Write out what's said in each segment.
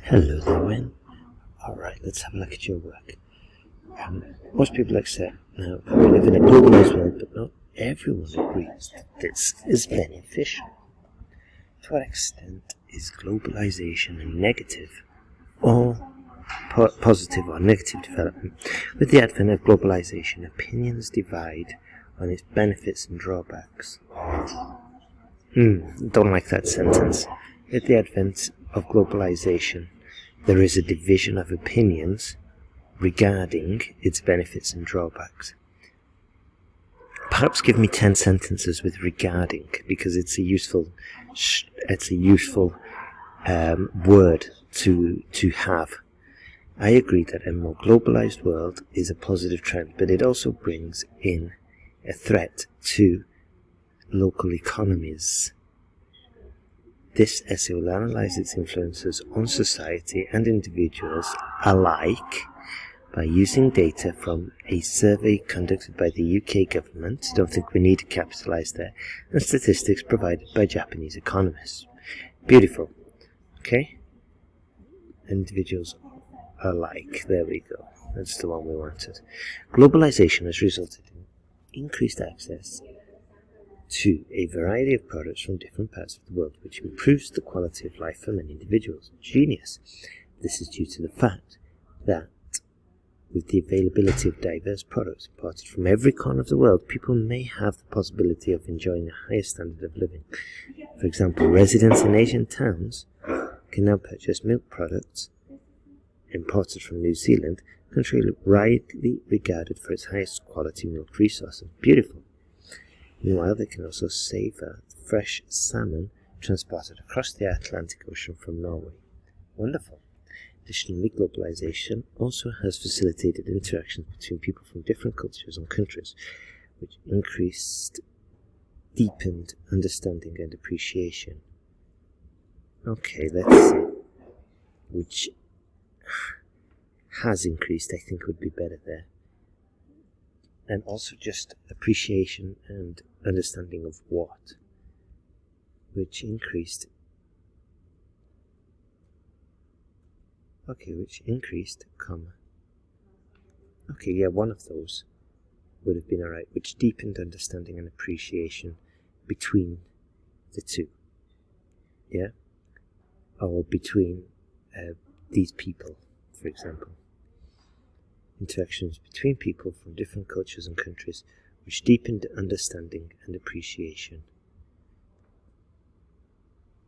Hello there, Wayne. Alright, let's have a look at your work. Most people accept now that we live in a globalized world, but not everyone agrees that this is beneficial. To what extent is globalization a negative or positive or negative development? With the advent of globalization, opinions divide on its benefits and drawbacks. Don't like that sentence. With the advent of globalization, there is a division of opinions regarding its benefits and drawbacks. Perhaps give me 10 sentences with regarding, because it's a useful word to have. I agree that a more globalized world is a positive trend, but it also brings in a threat to local economies. This essay will analyse its influences on society and individuals alike by using data from a survey conducted by the UK government, don't think we need to capitalise there, and statistics provided by Japanese economists. Beautiful. Okay? Individuals alike. There we go. That's the one we wanted. Globalisation has resulted in increased access to a variety of products from different parts of the world, which improves the quality of life for many individuals. Genius. This is due to the fact that with the availability of diverse products imported from every corner of the world, people may have the possibility of enjoying a higher standard of living. For example, residents in Asian towns can now purchase milk products imported from New Zealand, a country widely regarded for its highest quality milk resources. Beautiful. Meanwhile, they can also savour fresh salmon transported across the Atlantic Ocean from Norway. Wonderful. Additionally, globalization also has facilitated interactions between people from different cultures and countries, which deepened understanding and appreciation. Okay, let's see. Which has increased, I think would be better there. And also just appreciation and understanding of what, which increased. Okay, which increased, comma. Okay, yeah, one of those would have been alright, which deepened understanding and appreciation between the two. Yeah? Or between these people, for example. Interactions between people from different cultures and countries, which deepened understanding and appreciation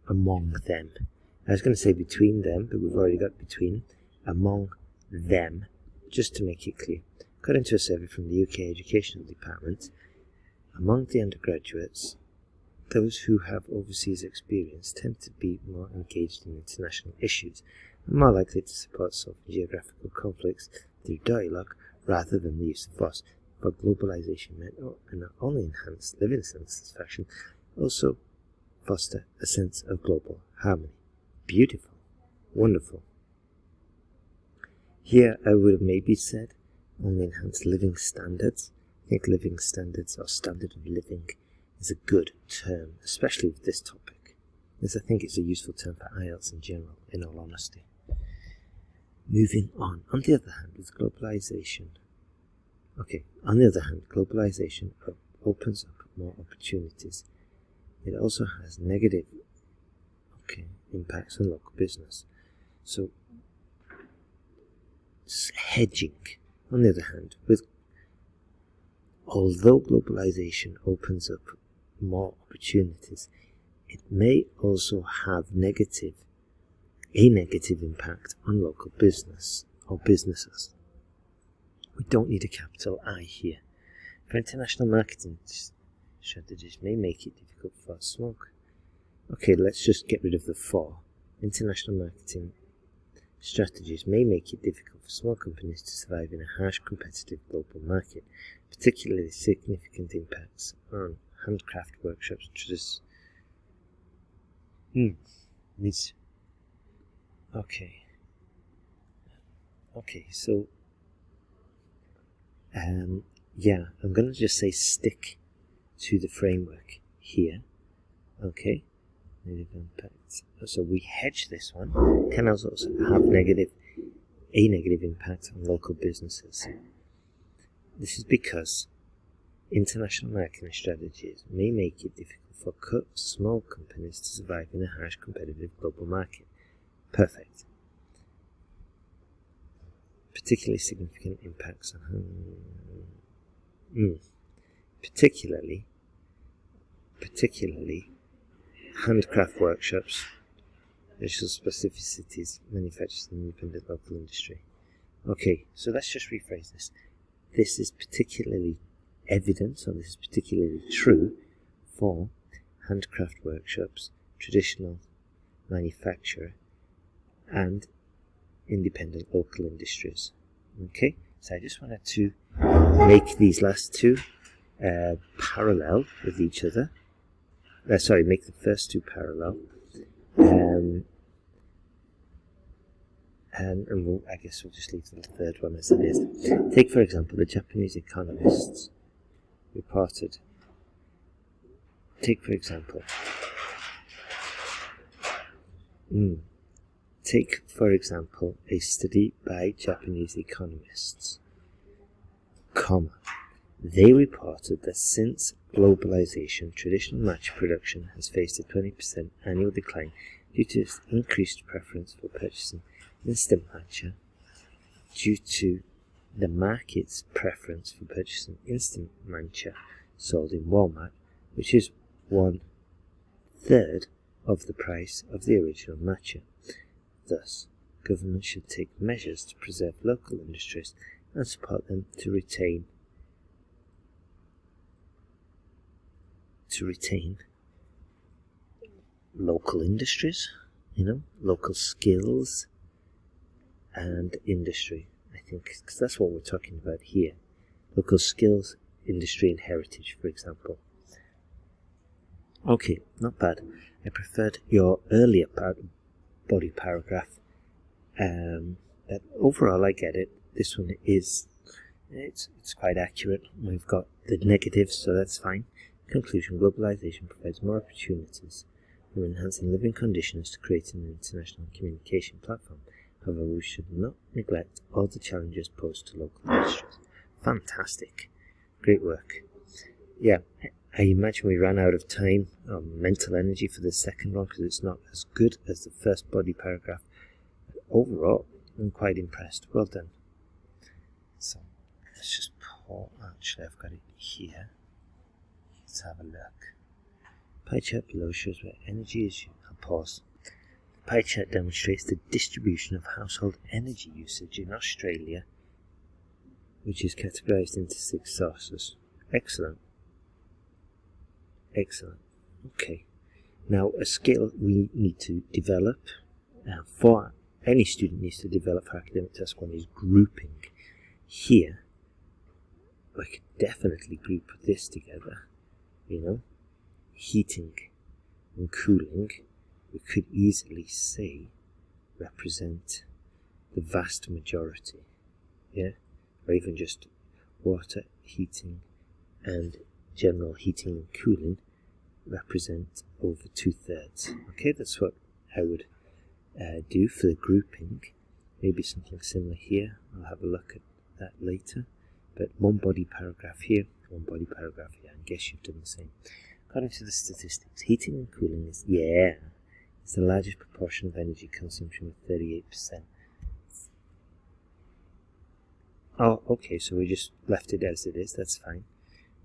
among them. I was going to say between them, but we've already got between, among them, just to make it clear. According to a survey from the UK Educational Department, among the undergraduates, those who have overseas experience tend to be more engaged in international issues and more likely to support solving geographical conflicts through dialogue rather than the use of force. For globalization meant not only enhance living satisfaction, also foster a sense of global harmony. Beautiful. Wonderful. Here I would have maybe said only enhance living standards. I think living standards or standard of living is a good term, especially with this topic, as I think it's a useful term for Ielts in general, in all honesty. Moving on. On the other hand, with globalization, globalization opens up more opportunities. It also has negative impacts on local business. So, hedging, on the other hand, although globalization opens up more opportunities, it may also have a negative impact on local business or businesses. We don't need a capital I here. For international marketing strategies may make it difficult for smoke. Okay, let's just get rid of the for. International marketing strategies may make it difficult for small companies to survive in a harsh competitive global market, particularly significant impacts on handcraft workshops such as so I'm going to just say stick to the framework here, okay, Negative impacts. So we hedge this one. Can also have a negative impact on local businesses. This is because international marketing strategies may make it difficult for small companies to survive in a harsh competitive global market. Perfect. Particularly significant impacts on particularly handcraft workshops, additional specificities, manufacturers and independent local industry. Okay, so let's just rephrase this. This is particularly evident, or this is particularly true for handcraft workshops, traditional manufacturer, and independent local industries. Okay, so I just wanted to make these last two parallel with each other. Make the first two parallel. And I guess we'll just leave the third one as it is. Take, for example, the Japanese economists reported. Take, for example, a study by Japanese economists, They reported that since globalization, traditional matcha production has faced a 20% annual decline due to its increased preference for purchasing instant matcha. Due to the market's preference for purchasing instant matcha sold in Walmart, which is 1/3 of the price of the original matcha. Thus, government should take measures to preserve local industries and support them to retain local industries, local skills and industry, I think, because that's what we're talking about here. Local skills, industry and heritage, for example. Okay, not bad. I preferred your earlier body paragraph. But overall, I get it. This one it's quite accurate. We've got the negatives, so that's fine. Conclusion: globalization provides more opportunities for enhancing living conditions to creating an international communication platform. However, we should not neglect all the challenges posed to local industries. Fantastic. Great work. Yeah, I imagine we ran out of time or mental energy for the second one because it's not as good as the first body paragraph. But overall, I'm quite impressed. Well done. So, let's just pause. Actually, I've got it here. Let's have a look. Pie chart below shows where energy is used. I'll pause. The pie chart demonstrates the distribution of household energy usage in Australia, which is categorized into 6 sources. Excellent. Excellent. Okay. Now, a skill we need to develop, for any student needs to develop for academic task 1 is grouping. Here, I could definitely group this together. Heating and cooling, we could easily say, represent the vast majority, or even just water, heating, and general heating and cooling represent over 2/3. Okay, that's what I would do for the grouping. Maybe something similar here. I'll have a look at that later. But one body paragraph here, one body paragraph here. I guess you've done the same. According to the statistics, heating and cooling is the largest proportion of energy consumption with 38%. Oh, okay, so we just left it as it is, that's fine.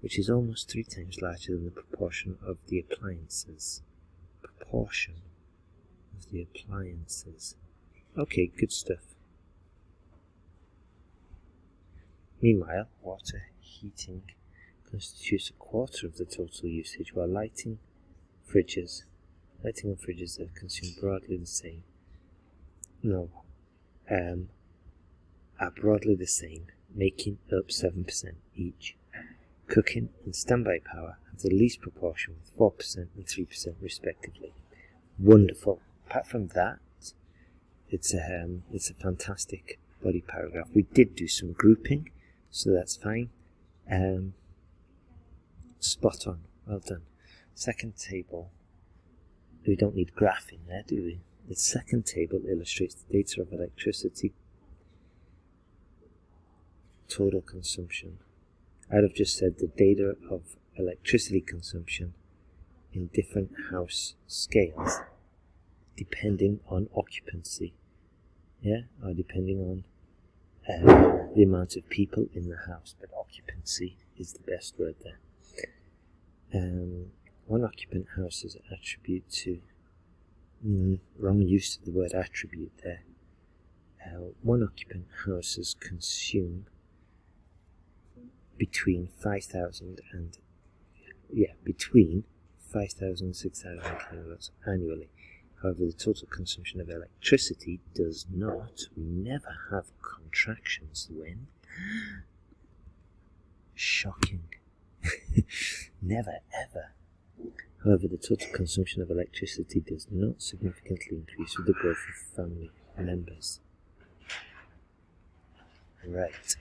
Which is almost 3 times larger than the proportion of the appliances. Okay, good stuff. Meanwhile, water heating constitutes 1/4 of the total usage, while lighting and fridges are consumed broadly the same. Are broadly the same, making up 7% each. Cooking and standby power have the least proportion with 4% and 3% respectively. Wonderful. Apart from that, it's a fantastic body paragraph. We did do some grouping, so that's fine. Spot on. Well done. Second table. we don't need graphing there, do we? The second table illustrates the data of electricity total consumption. I'd have just said the data of electricity consumption in different house scales depending on occupancy, or depending on the amount of people in the house, but occupancy is the best word there. One occupant houses attribute to, wrong use of the word attribute there. One occupant houses consume between 5,000 and, between 5,000 and 6,000 kilowatts annually. However, the total consumption of electricity does not. We never have contractions when. Shocking. Never, ever. However, the total consumption of electricity does not significantly increase with the growth of family members. Right.